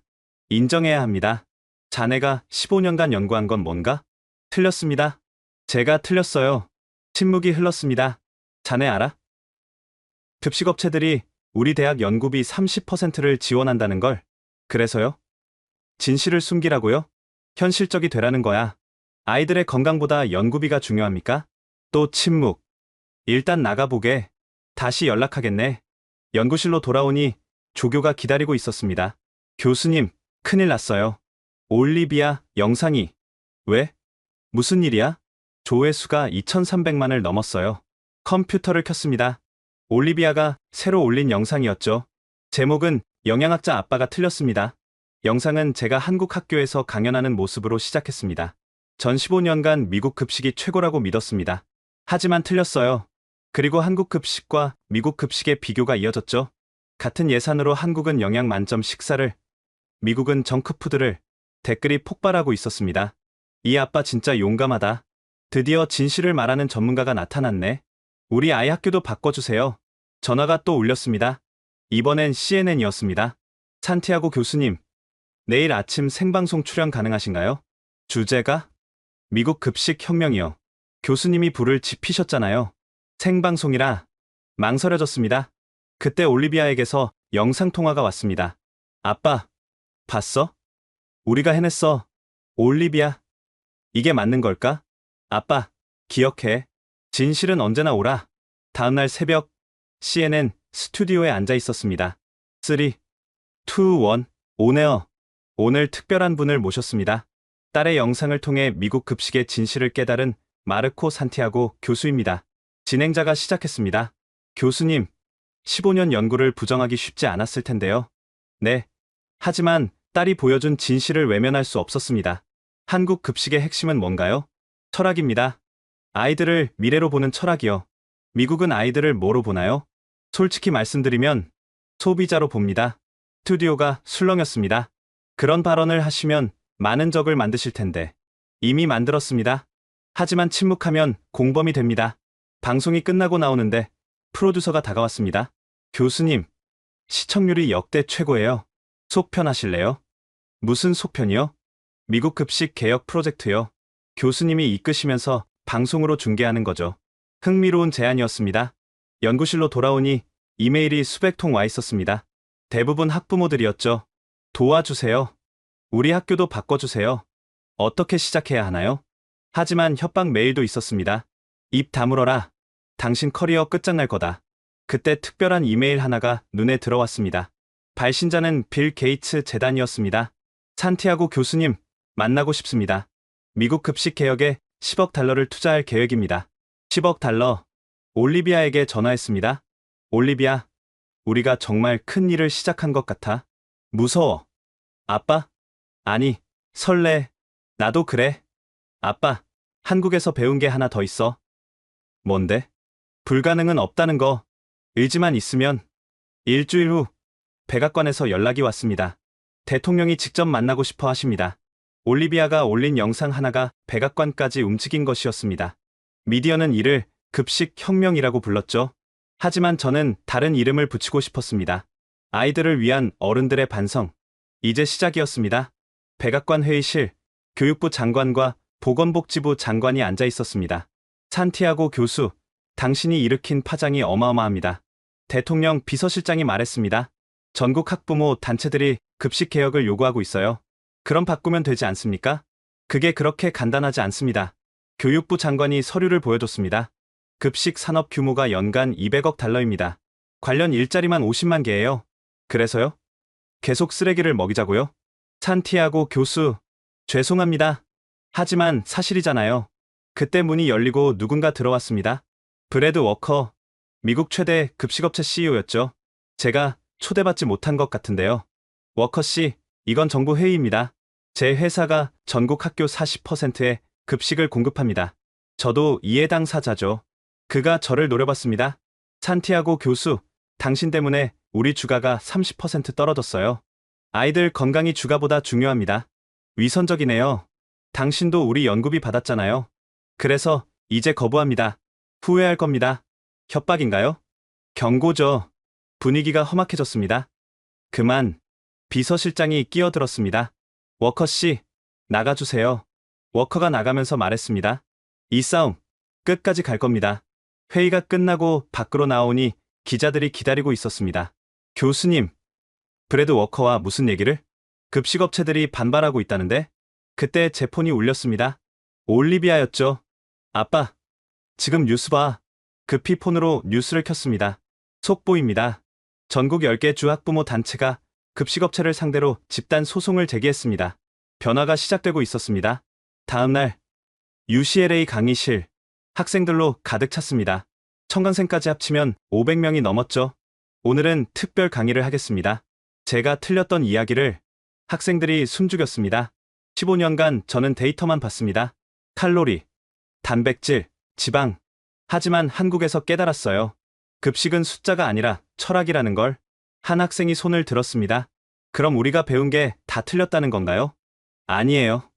인정해야 합니다. 자네가 15년간 연구한 건 뭔가? 틀렸습니다. 제가 틀렸어요. 침묵이 흘렀습니다. 자네 알아? 급식업체들이 우리 대학 연구비 30%를 지원한다는 걸. 그래서요? 진실을 숨기라고요? 현실적이 되라는 거야. 아이들의 건강보다 연구비가 중요합니까? 또 침묵. 일단 나가보게. 다시 연락하겠네. 연구실로 돌아오니 조교가 기다리고 있었습니다. 교수님, 큰일 났어요. 올리비아 영상이. 왜? 무슨 일이야? 조회수가 2,300만을 넘었어요. 컴퓨터를 켰습니다. 올리비아가 새로 올린 영상이었죠. 제목은 영양학자 아빠가 틀렸습니다. 영상은 제가 한국 학교에서 강연하는 모습으로 시작했습니다. 전 15년간 미국 급식이 최고라고 믿었습니다. 하지만 틀렸어요. 그리고 한국 급식과 미국 급식의 비교가 이어졌죠. 같은 예산으로 한국은 영양 만점 식사를, 미국은 정크푸드를. 댓글이 폭발하고 있었습니다. 이 아빠 진짜 용감하다. 드디어 진실을 말하는 전문가가 나타났네. 우리 아이 학교도 바꿔주세요. 전화가 또 울렸습니다. 이번엔 CNN이었습니다. 산티아고 교수님, 내일 아침 생방송 출연 가능하신가요? 주제가? 미국 급식 혁명이요. 교수님이 불을 지피셨잖아요. 생방송이라 망설여졌습니다. 그때 올리비아에게서 영상통화가 왔습니다. 아빠, 봤어? 우리가 해냈어. 올리비아. 이게 맞는 걸까? 아빠, 기억해. 진실은 언제나 오라. 다음날 새벽, CNN 스튜디오에 앉아 있었습니다. 3, 2, 1, 오네어. 오늘 특별한 분을 모셨습니다. 딸의 영상을 통해 미국 급식의 진실을 깨달은 마르코 산티아고 교수입니다. 진행자가 시작했습니다. 교수님, 15년 연구를 부정하기 쉽지 않았을 텐데요. 네. 하지만 딸이 보여준 진실을 외면할 수 없었습니다. 한국 급식의 핵심은 뭔가요? 철학입니다. 아이들을 미래로 보는 철학이요. 미국은 아이들을 뭐로 보나요? 솔직히 말씀드리면 소비자로 봅니다. 스튜디오가 술렁였습니다. 그런 발언을 하시면 많은 적을 만드실 텐데. 이미 만들었습니다. 하지만 침묵하면 공범이 됩니다. 방송이 끝나고 나오는데 프로듀서가 다가왔습니다. 교수님, 시청률이 역대 최고예요. 속편 하실래요? 무슨 속편이요? 미국 급식 개혁 프로젝트요. 교수님이 이끄시면서 방송으로 중계하는 거죠. 흥미로운 제안이었습니다. 연구실로 돌아오니 이메일이 수백 통 와 있었습니다. 대부분 학부모들이었죠. 도와주세요. 우리 학교도 바꿔주세요. 어떻게 시작해야 하나요? 하지만 협박 메일도 있었습니다. 입 다물어라. 당신 커리어 끝장날 거다. 그때 특별한 이메일 하나가 눈에 들어왔습니다. 발신자는 빌 게이츠 재단이었습니다. 산티아고 교수님, 만나고 싶습니다. 미국 급식 개혁에 10억 달러를 투자할 계획입니다. 10억 달러. 올리비아에게 전화했습니다. 올리비아, 우리가 정말 큰 일을 시작한 것 같아. 무서워. 아빠? 아니, 설레. 나도 그래. 아빠, 한국에서 배운 게 하나 더 있어. 뭔데? 불가능은 없다는 거. 의지만 있으면. 일주일 후, 백악관에서 연락이 왔습니다. 대통령이 직접 만나고 싶어 하십니다. 올리비아가 올린 영상 하나가 백악관까지 움직인 것이었습니다. 미디어는 이를 급식 혁명이라고 불렀죠. 하지만 저는 다른 이름을 붙이고 싶었습니다. 아이들을 위한 어른들의 반성. 이제 시작이었습니다. 백악관 회의실, 교육부 장관과 보건복지부 장관이 앉아 있었습니다. 산티아고 교수, 당신이 일으킨 파장이 어마어마합니다. 대통령 비서실장이 말했습니다. 전국 학부모 단체들이 급식 개혁을 요구하고 있어요. 그럼 바꾸면 되지 않습니까? 그게 그렇게 간단하지 않습니다. 교육부 장관이 서류를 보여줬습니다. 급식 산업 규모가 연간 200억 달러입니다. 관련 일자리만 50만 개예요. 그래서요? 계속 쓰레기를 먹이자고요? 산티아고 교수, 죄송합니다. 하지만 사실이잖아요. 그때 문이 열리고 누군가 들어왔습니다. 브래드 워커, 미국 최대 급식업체 CEO였죠. 제가 초대받지 못한 것 같은데요. 워커 씨, 이건 정부 회의입니다. 제 회사가 전국 학교 40%의 급식을 공급합니다. 저도 이해 당사자죠. 그가 저를 노려봤습니다. 산티아고 교수, 당신 때문에 우리 주가가 30% 떨어졌어요. 아이들 건강이 주가보다 중요합니다. 위선적이네요. 당신도 우리 연구비 받았잖아요. 그래서 이제 거부합니다. 후회할 겁니다. 협박인가요? 경고죠. 분위기가 험악해졌습니다. 그만. 비서실장이 끼어들었습니다. 워커 씨, 나가주세요. 워커가 나가면서 말했습니다. 이 싸움 끝까지 갈 겁니다. 회의가 끝나고 밖으로 나오니 기자들이 기다리고 있었습니다. 교수님, 브래드 워커와 무슨 얘기를? 급식업체들이 반발하고 있다는데? 그때 제 폰이 울렸습니다. 올리비아였죠. 아빠, 지금 뉴스 봐. 급히 폰으로 뉴스를 켰습니다. 속보입니다. 전국 10개 주학부모 단체가 급식업체를 상대로 집단 소송을 제기했습니다. 변화가 시작되고 있었습니다. 다음 날 UCLA 강의실, 학생들로 가득 찼습니다. 청강생까지 합치면 500명이 넘었죠. 오늘은 특별 강의를 하겠습니다. 제가 틀렸던 이야기를 학생들이 숨죽였습니다. 15년간 저는 데이터만 봤습니다. 칼로리, 단백질, 지방. 하지만 한국에서 깨달았어요. 급식은 숫자가 아니라 철학이라는 걸. 한 학생이 손을 들었습니다. 그럼 우리가 배운 게 다 틀렸다는 건가요? 아니에요.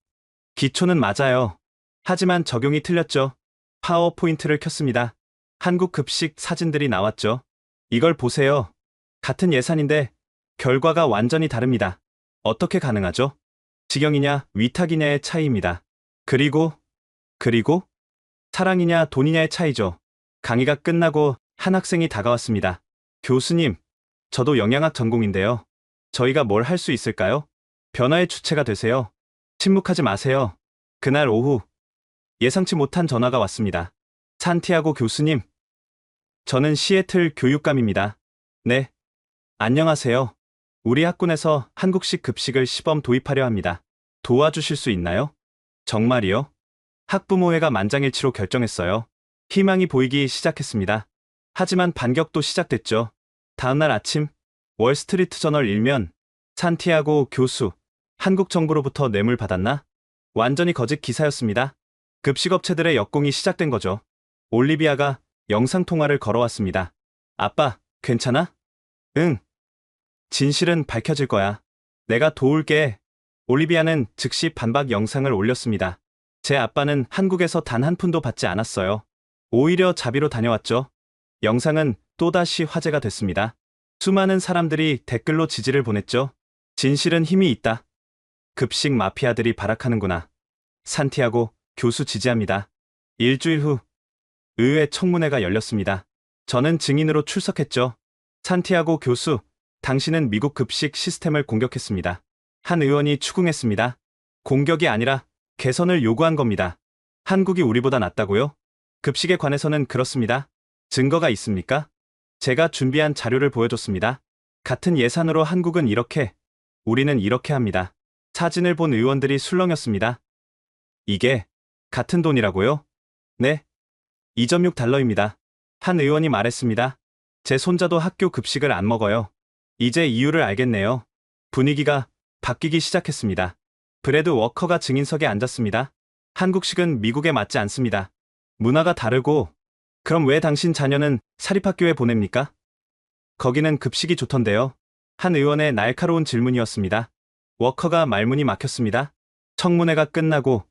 기초는 맞아요. 하지만 적용이 틀렸죠. 파워포인트를 켰습니다. 한국 급식 사진들이 나왔죠. 이걸 보세요. 같은 예산인데 결과가 완전히 다릅니다. 어떻게 가능하죠? 직영이냐 위탁이냐의 차이입니다. 그리고 사랑이냐 돈이냐의 차이죠. 강의가 끝나고 한 학생이 다가왔습니다. 교수님, 저도 영양학 전공인데요. 저희가 뭘 할 수 있을까요? 변화의 주체가 되세요. 침묵하지 마세요. 그날 오후 예상치 못한 전화가 왔습니다. 산티아고 교수님, 저는 시애틀 교육감입니다. 네, 안녕하세요. 우리 학군에서 한국식 급식을 시범 도입하려 합니다. 도와주실 수 있나요? 정말이요? 학부모회가 만장일치로 결정했어요. 희망이 보이기 시작했습니다. 하지만 반격도 시작됐죠. 다음날 아침 월스트리트 저널 일면, 산티아고 교수, 한국 정부로부터 뇌물 받았나? 완전히 거짓 기사였습니다. 급식업체들의 역공이 시작된 거죠. 올리비아가 영상통화를 걸어왔습니다. 아빠, 괜찮아? 응. 진실은 밝혀질 거야. 내가 도울게. 올리비아는 즉시 반박 영상을 올렸습니다. 제 아빠는 한국에서 단 한 푼도 받지 않았어요. 오히려 자비로 다녀왔죠. 영상은 또다시 화제가 됐습니다. 수많은 사람들이 댓글로 지지를 보냈죠. 진실은 힘이 있다. 급식 마피아들이 발악하는구나. 산티아고 교수 지지합니다. 일주일 후 의회 청문회가 열렸습니다. 저는 증인으로 출석했죠. 산티아고 교수, 당신은 미국 급식 시스템을 공격했습니다. 한 의원이 추궁했습니다. 공격이 아니라 개선을 요구한 겁니다. 한국이 우리보다 낫다고요? 급식에 관해서는 그렇습니다. 증거가 있습니까? 제가 준비한 자료를 보여줬습니다. 같은 예산으로 한국은 이렇게, 우리는 이렇게 합니다. 사진을 본 의원들이 술렁였습니다. 이게 같은 돈이라고요? 네. 2.6달러입니다. 한 의원이 말했습니다. 제 손자도 학교 급식을 안 먹어요. 이제 이유를 알겠네요. 분위기가 바뀌기 시작했습니다. 브래드 워커가 증인석에 앉았습니다. 한국식은 미국에 맞지 않습니다. 문화가 다르고, 그럼 왜 당신 자녀는 사립학교에 보냅니까? 거기는 급식이 좋던데요. 한 의원의 날카로운 질문이었습니다. 워커가 말문이 막혔습니다. 청문회가 끝나고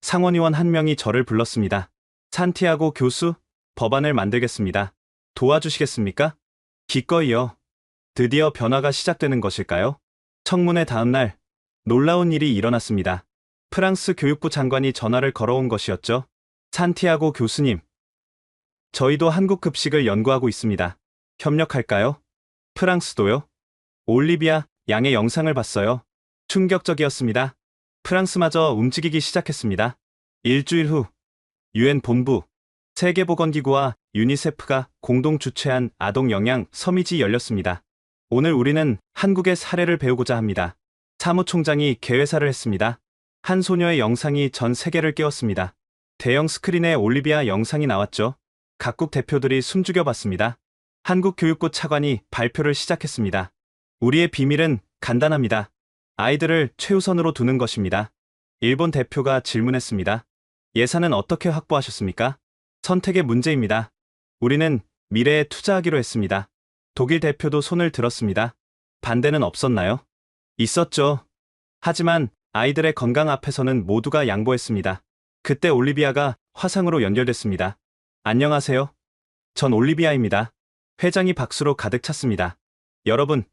상원의원 한 명이 저를 불렀습니다. 산티아고 교수, 법안을 만들겠습니다. 도와주시겠습니까? 기꺼이요. 드디어 변화가 시작되는 것일까요? 청문회 다음 날 놀라운 일이 일어났습니다. 프랑스 교육부 장관이 전화를 걸어온 것이었죠. 산티아고 교수님, 저희도 한국 급식을 연구하고 있습니다. 협력할까요? 프랑스도요? 올리비아 양의 영상을 봤어요. 충격적이었습니다. 프랑스마저 움직이기 시작했습니다. 일주일 후 UN 본부, 세계보건기구와 유니세프가 공동 주최한 아동영양 서밋이 열렸습니다. 오늘 우리는 한국의 사례를 배우고자 합니다. 사무총장이 개회사를 했습니다. 한 소녀의 영상이 전 세계를 깨웠습니다. 대형 스크린에 올리비아 영상이 나왔죠. 각국 대표들이 숨죽여 봤습니다. 한국 교육부 차관이 발표를 시작했습니다. 우리의 비밀은 간단합니다. 아이들을 최우선으로 두는 것입니다. 일본 대표가 질문했습니다. 예산은 어떻게 확보하셨습니까? 선택의 문제입니다. 우리는 미래에 투자하기로 했습니다. 독일 대표도 손을 들었습니다. 반대는 없었나요? 있었죠. 하지만 아이들의 건강 앞에서는 모두가 양보했습니다. 그때 올리비아가 화상으로 연결됐습니다. 안녕하세요. 전 올리비아입니다. 회장이 박수로 가득 찼습니다. 여러분,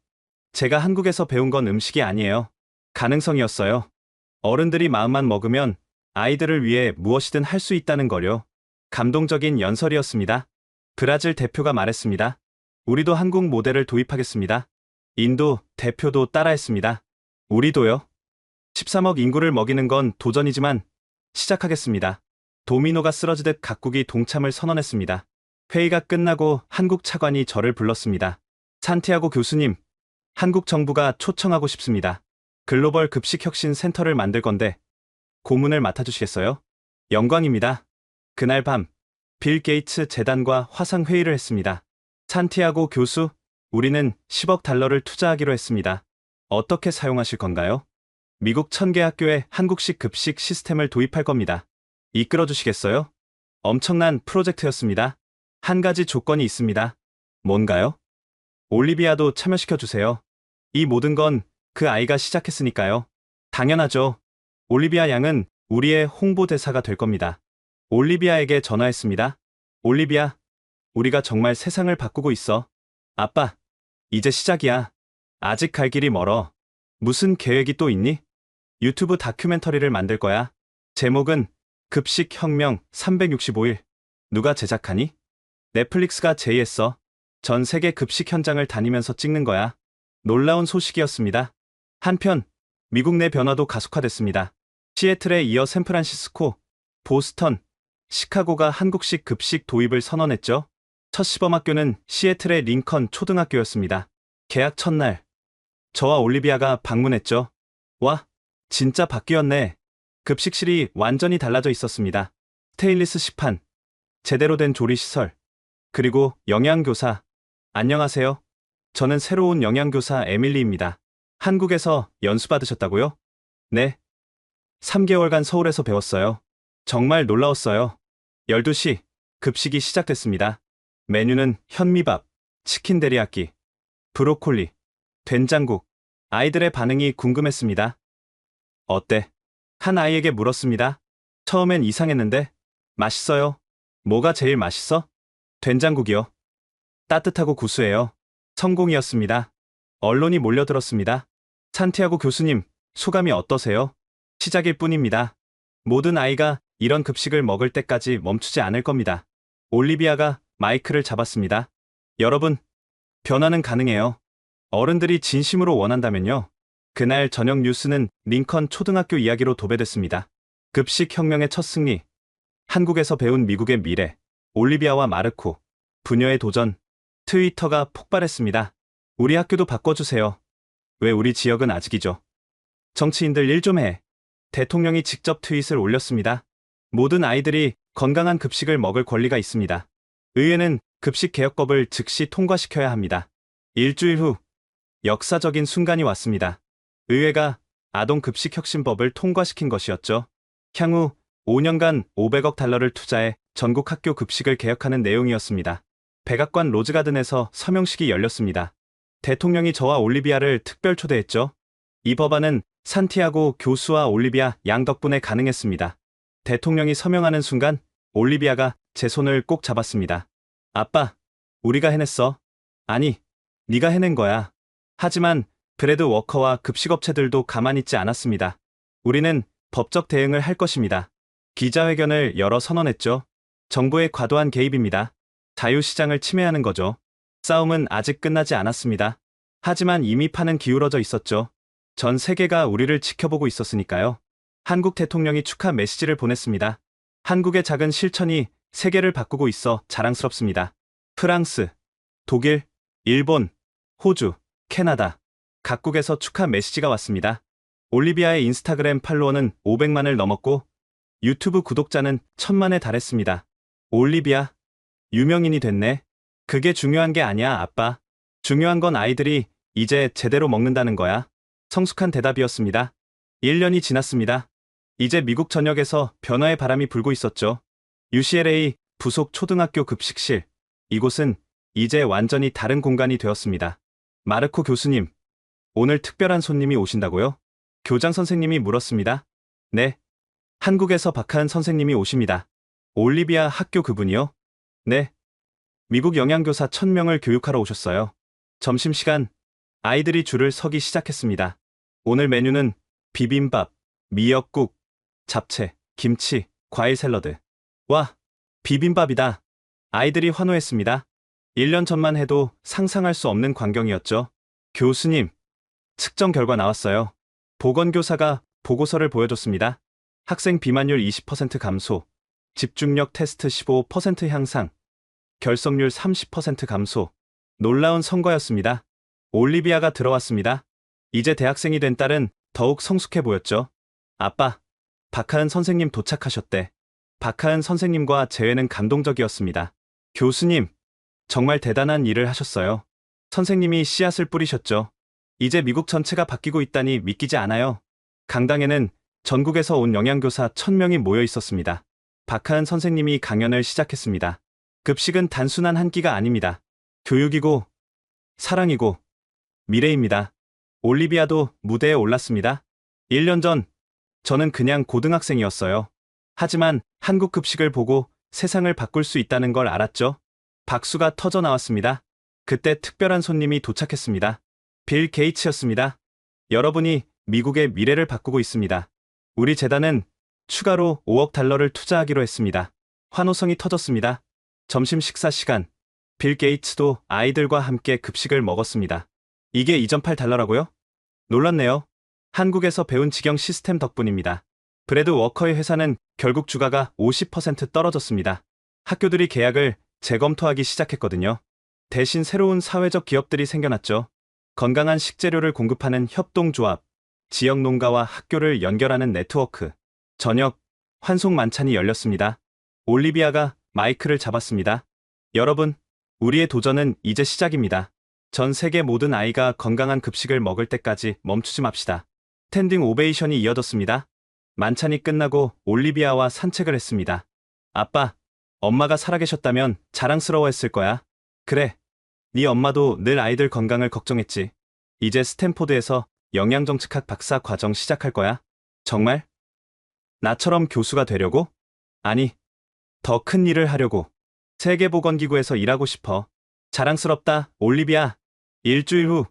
제가 한국에서 배운 건 음식이 아니에요. 가능성이었어요. 어른들이 마음만 먹으면 아이들을 위해 무엇이든 할 수 있다는 거요. 감동적인 연설이었습니다. 브라질 대표가 말했습니다. 우리도 한국 모델을 도입하겠습니다. 인도 대표도 따라했습니다. 우리도요. 13억 인구를 먹이는 건 도전이지만 시작하겠습니다. 도미노가 쓰러지듯 각국이 동참을 선언했습니다. 회의가 끝나고 한국 차관이 저를 불렀습니다. 산티아고 교수님, 한국 정부가 초청하고 싶습니다. 글로벌 급식 혁신 센터를 만들 건데 고문을 맡아주시겠어요? 영광입니다. 그날 밤, 빌 게이츠 재단과 화상 회의를 했습니다. 산티아고 교수, 우리는 10억 달러를 투자하기로 했습니다. 어떻게 사용하실 건가요? 미국 1000개 학교에 한국식 급식 시스템을 도입할 겁니다. 이끌어 주시겠어요? 엄청난 프로젝트였습니다. 한 가지 조건이 있습니다. 뭔가요? 올리비아도 참여시켜 주세요. 이 모든 건 그 아이가 시작했으니까요. 당연하죠. 올리비아 양은 우리의 홍보대사가 될 겁니다. 올리비아에게 전화했습니다. 올리비아, 우리가 정말 세상을 바꾸고 있어. 아빠, 이제 시작이야. 아직 갈 길이 멀어. 무슨 계획이 또 있니? 유튜브 다큐멘터리를 만들 거야. 제목은 급식 혁명 365일. 누가 제작하니? 넷플릭스가 제의했어. 전 세계 급식 현장을 다니면서 찍는 거야. 놀라운 소식이었습니다. 한편, 미국 내 변화도 가속화됐습니다. 시애틀에 이어 샌프란시스코, 보스턴, 시카고가 한국식 급식 도입을 선언했죠. 첫 시범학교는 시애틀의 링컨 초등학교였습니다. 개학 첫날, 저와 올리비아가 방문했죠. 와, 진짜 바뀌었네. 급식실이 완전히 달라져 있었습니다. 스테인리스 시판, 제대로 된 조리시설, 그리고 영양교사. 안녕하세요. 저는 새로운 영양교사 에밀리입니다. 한국에서 연수받으셨다고요? 네. 3개월간 서울에서 배웠어요. 정말 놀라웠어요. 12시, 급식이 시작됐습니다. 메뉴는 현미밥, 치킨 데리야끼, 브로콜리, 된장국. 아이들의 반응이 궁금했습니다. 어때? 한 아이에게 물었습니다. 처음엔 이상했는데, 맛있어요. 뭐가 제일 맛있어? 된장국이요. 따뜻하고 구수해요. 성공이었습니다. 언론이 몰려들었습니다. 산티아고 교수님, 소감이 어떠세요? 시작일 뿐입니다. 모든 아이가 이런 급식을 먹을 때까지 멈추지 않을 겁니다. 올리비아가 마이크를 잡았습니다. 여러분, 변화는 가능해요. 어른들이 진심으로 원한다면요. 그날 저녁 뉴스는 링컨 초등학교 이야기로 도배됐습니다. 급식 혁명의 첫 승리, 한국에서 배운 미국의 미래, 올리비아와 마르코, 부녀의 도전, 트위터가 폭발했습니다. 우리 학교도 바꿔주세요. 왜 우리 지역은 아직이죠? 정치인들 일 좀 해. 대통령이 직접 트윗을 올렸습니다. 모든 아이들이 건강한 급식을 먹을 권리가 있습니다. 의회는 급식 개혁법을 즉시 통과시켜야 합니다. 일주일 후, 역사적인 순간이 왔습니다. 의회가 아동 급식 혁신법을 통과시킨 것이었죠. 향후 5년간 500억 달러를 투자해 전국 학교 급식을 개혁하는 내용이었습니다. 백악관 로즈가든에서 서명식이 열렸습니다. 대통령이 저와 올리비아를 특별 초대했죠. 이 법안은 산티아고 교수와 올리비아 양 덕분에 가능했습니다. 대통령이 서명하는 순간 올리비아가 제 손을 꼭 잡았습니다. 아빠, 우리가 해냈어. 아니, 네가 해낸 거야. 하지만 브레드 워커와 급식업체들도 가만히 있지 않았습니다. 우리는 법적 대응을 할 것입니다. 기자회견을 열어 선언했죠. 정부의 과도한 개입입니다. 자유시장을 침해하는 거죠. 싸움은 아직 끝나지 않았습니다. 하지만 이미 판은 기울어져 있었죠. 전 세계가 우리를 지켜보고 있었으니까요. 한국 대통령이 축하 메시지를 보냈습니다. 한국의 작은 실천이 세계를 바꾸고 있어 자랑스럽습니다. 프랑스, 독일, 일본, 호주, 캐나다. 각국에서 축하 메시지가 왔습니다. 올리비아의 인스타그램 팔로워는 500만을 넘었고 유튜브 구독자는 1000만에 달했습니다. 올리비아, 유명인이 됐네. 그게 중요한 게 아니야, 아빠. 중요한 건 아이들이 이제 제대로 먹는다는 거야. 성숙한 대답이었습니다. 1년이 지났습니다. 이제 미국 전역에서 변화의 바람이 불고 있었죠. UCLA 부속 초등학교 급식실. 이곳은 이제 완전히 다른 공간이 되었습니다. 마르코 교수님, 오늘 특별한 손님이 오신다고요? 교장 선생님이 물었습니다. 네. 한국에서 박하은 선생님이 오십니다. 올리비아 학교 그분이요? 네. 미국 영양교사 1000명을 교육하러 오셨어요. 점심시간, 아이들이 줄을 서기 시작했습니다. 오늘 메뉴는 비빔밥, 미역국, 잡채, 김치, 과일 샐러드. 와, 비빔밥이다. 아이들이 환호했습니다. 1년 전만 해도 상상할 수 없는 광경이었죠. 교수님, 측정 결과 나왔어요. 보건교사가 보고서를 보여줬습니다. 학생 비만율 20% 감소, 집중력 테스트 15% 향상, 결석률 30% 감소. 놀라운 성과였습니다. 올리비아가 들어왔습니다. 이제 대학생이 된 딸은 더욱 성숙해 보였죠. 아빠, 박하은 선생님 도착하셨대. 박하은 선생님과 재회는 감동적이었습니다. 교수님, 정말 대단한 일을 하셨어요. 선생님이 씨앗을 뿌리셨죠. 이제 미국 전체가 바뀌고 있다니 믿기지 않아요. 강당에는 전국에서 온 영양교사 1000명이 모여 있었습니다. 박하은 선생님이 강연을 시작했습니다. 급식은 단순한 한 끼가 아닙니다. 교육이고, 사랑이고, 미래입니다. 올리비아도 무대에 올랐습니다. 1년 전, 저는 그냥 고등학생이었어요. 하지만 한국 급식을 보고 세상을 바꿀 수 있다는 걸 알았죠. 박수가 터져 나왔습니다. 그때 특별한 손님이 도착했습니다. 빌 게이츠였습니다. 여러분이 미국의 미래를 바꾸고 있습니다. 우리 재단은 추가로 5억 달러를 투자하기로 했습니다. 환호성이 터졌습니다. 점심 식사 시간, 빌 게이츠도 아이들과 함께 급식을 먹었습니다. 이게 2.8달러라고요? 놀랐네요. 한국에서 배운 직영 시스템 덕분입니다. 브래드 워커의 회사는 결국 주가가 50% 떨어졌습니다. 학교들이 계약을 재검토하기 시작했거든요. 대신 새로운 사회적 기업들이 생겨났죠. 건강한 식재료를 공급하는 협동조합, 지역 농가와 학교를 연결하는 네트워크. 저녁, 환송 만찬이 열렸습니다. 올리비아가 마이크를 잡았습니다. 여러분, 우리의 도전은 이제 시작입니다. 전 세계 모든 아이가 건강한 급식을 먹을 때까지 멈추지 맙시다. 스탠딩 오베이션이 이어졌습니다. 만찬이 끝나고 올리비아와 산책을 했습니다. 아빠, 엄마가 살아계셨다면 자랑스러워했을 거야. 그래, 네 엄마도 늘 아이들 건강을 걱정했지. 이제 스탠포드에서 영양정책학 박사 과정 시작할 거야. 정말? 나처럼 교수가 되려고? 아니, 더 큰 일을 하려고. 세계보건기구에서 일하고 싶어. 자랑스럽다, 올리비아. 일주일 후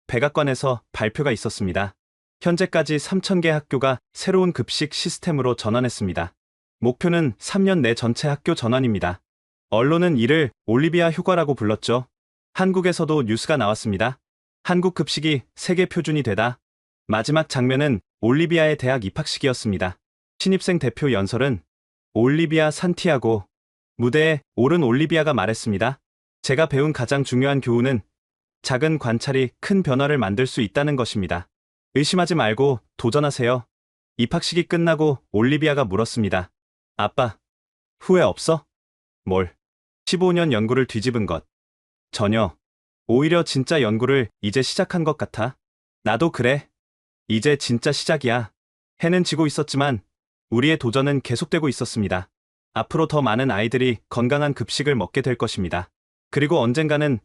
백악관에서 발표가 있었습니다. 현재까지 3,000개 학교가 새로운 급식 시스템으로 전환했습니다. 목표는 3년 내 전체 학교 전환입니다. 언론은 이를 올리비아 효과라고 불렀죠. 한국에서도 뉴스가 나왔습니다. 한국 급식이 세계 표준이 되다. 마지막 장면은 올리비아의 대학 입학식이었습니다. 신입생 대표 연설은 올리비아 산티아고. 무대에 오른 올리비아가 말했습니다. 제가 배운 가장 중요한 교훈은 작은 관찰이 큰 변화를 만들 수 있다는 것입니다. 의심하지 말고 도전하세요. 입학식이 끝나고 올리비아가 물었습니다. 아빠, 후회 없어? 뭘? 15년 연구를 뒤집은 것. 전혀. 오히려 진짜 연구를 이제 시작한 것 같아. 나도 그래. 이제 진짜 시작이야. 해는 지고 있었지만 우리의 도전은 계속되고 있었습니다. 앞으로 더 많은 아이들이 건강한 급식을 먹게 될 것입니다. 그리고 언젠가는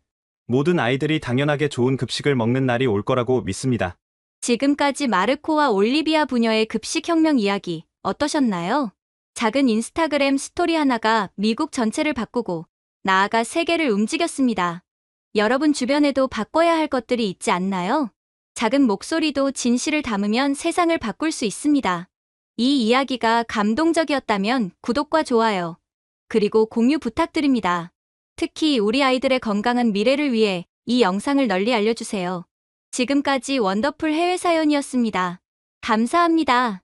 모든 아이들이 당연하게 좋은 급식을 먹는 날이 올 거라고 믿습니다. 지금까지 마르코와 올리비아 부녀의 급식혁명 이야기 어떠셨나요? 작은 인스타그램 스토리 하나가 미국 전체를 바꾸고 나아가 세계를 움직였습니다. 여러분 주변에도 바꿔야 할 것들이 있지 않나요? 작은 목소리도 진실을 담으면 세상을 바꿀 수 있습니다. 이 이야기가 감동적이었다면 구독과 좋아요, 그리고 공유 부탁드립니다. 특히 우리 아이들의 건강한 미래를 위해 이 영상을 널리 알려주세요. 지금까지 원더풀 해외 사연이었습니다. 감사합니다.